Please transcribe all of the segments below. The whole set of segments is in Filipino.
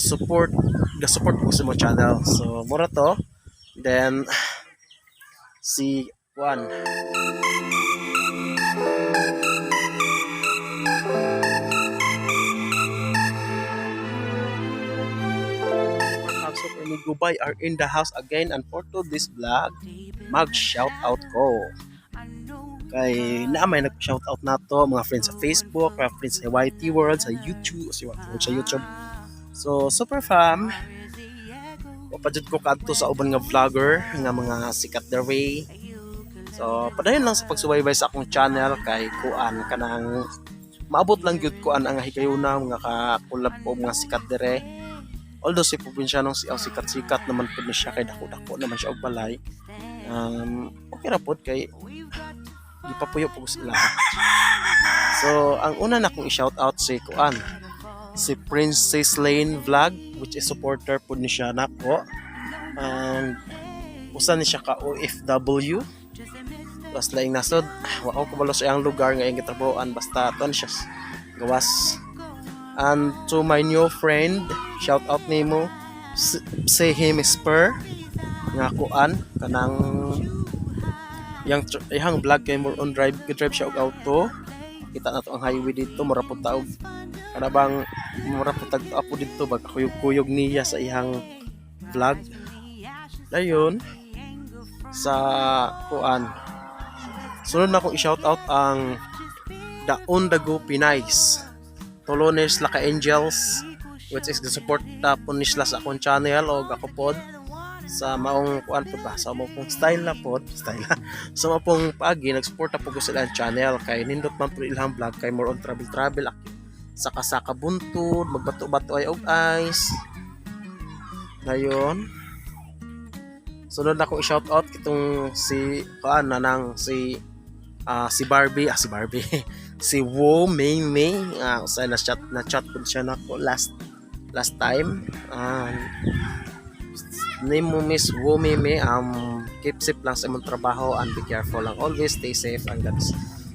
support ga-support ko sa mo channel. So mura to. Then si Juan. Super ni Gubay are in the house again, and for to this vlog mag shout out ko kay naamay nag-shout out nato mga friends sa Facebook, mga friends sa YT World, sa YouTube, sa YouTube. So super fam, papadjud ko kadto sa uban nga vlogger nga mga sikat their way. So padayon lang sa pagsubaybay sa akong channel kay kuan kanang maabot lang gyud kuan ang higayuna mga ka-collab ko mga sikat dire. Although si probinsyanong si sikat-sikat naman po ni siya kay dako-dako naman siya og balay. Okay ra pod kay di pa puyo po sila. So ang una na kong i-shout out si kuan, si Princess Lane Vlog, which is supporter po ni siya nako. And usa ni siya ka OFW. Tapos laing nasod, wa ko kabalo sa iyang lugar nga iyang gitrabahoan basta ton siya gawas. And to my new friend, shout out nimo, say him Spur nga kuan kanang yang vlog kay more on drive siya og auto. Kita na to ang highway dito, mura po taog kanabang mura po tag apo dito bag kuyog-kuyog niya sa ihang vlog. Dayon sa kuan. Sunod na akong i-shout out ang The On The Go Pinays. Tolones Laka Angels, which is the support po nisla sa akong channel o ako pod sa maong kuan po ba sa maong style na pod sa maong pagi nagsuporta po ko sila ang channel kay nindot man po ilang vlog kay more on travel saka buntod magbato-bato ay og ice ngayon. Sunod na akong i-shout out kitong si kuan nanang si Barbie si Wo Mei Mei usay na chat po siya nako last time. Name mo Miss Wo Mei Mei, keep safe lang sa imong trabaho and be careful lang always, stay safe and God.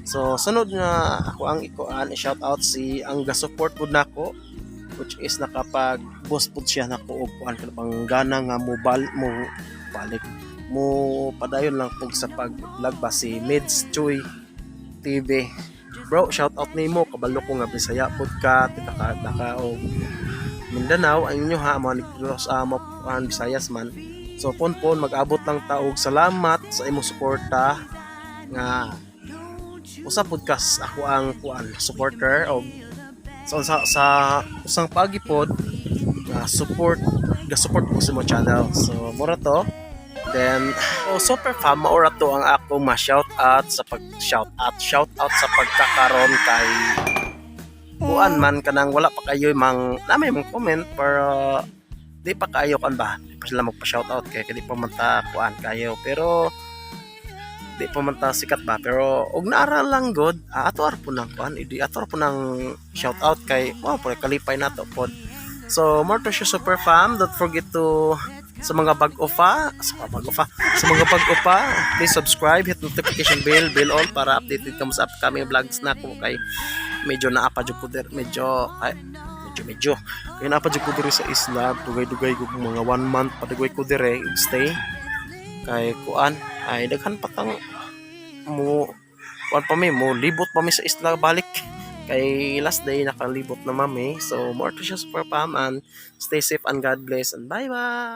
So sunod nga ako ang ikuan i-shout out si ang ga-support pud nako, which is nakapag boss pud siya nako og kuan kanang gana nga mo balik mo padayon lang pug sa pag-vlog ba si Mids Choy TV. Bro, shout out nimo, kabalo ko nga Bisaya pod ka, naka og Mindanao ang inyo ha, mga nagtulos mo Visayas man. So pon mag-abot lang taog salamat sa imong suporta nga usa podcast ako ang kuan supporter og so, sa usang pagipod support ko sa mo channel. So mura to. Then super fam maura to ang ako ma-shout out sa shout out sa pagkakaron kay kuan man kanang wala pa kayo mang namay mong comment pero di pa kayo kan ba di pa sila magpa-shout out kay di pa man ta kuan kayo pero di pa man ta sikat ba pero og naara lang god ato ar po nang kuan idi ato ar po nang shout out kay wow pare kalipay nato pod. So more to show super fam, don't forget to sa mga bago pa, please subscribe, hit notification bell all para updated ka mo sa upcoming vlogs na ko kay medyo naapa jud ko der medyo kay naapa jud ko diri sa isla dugay ko mga 1 month padugay ko dire stay kay kuan ay daghan patang mo kuan pa mi mo libot pa mi sa isla balik kay last day nakalibot na mami. So more to siya super fam and stay safe and God bless and bye bye.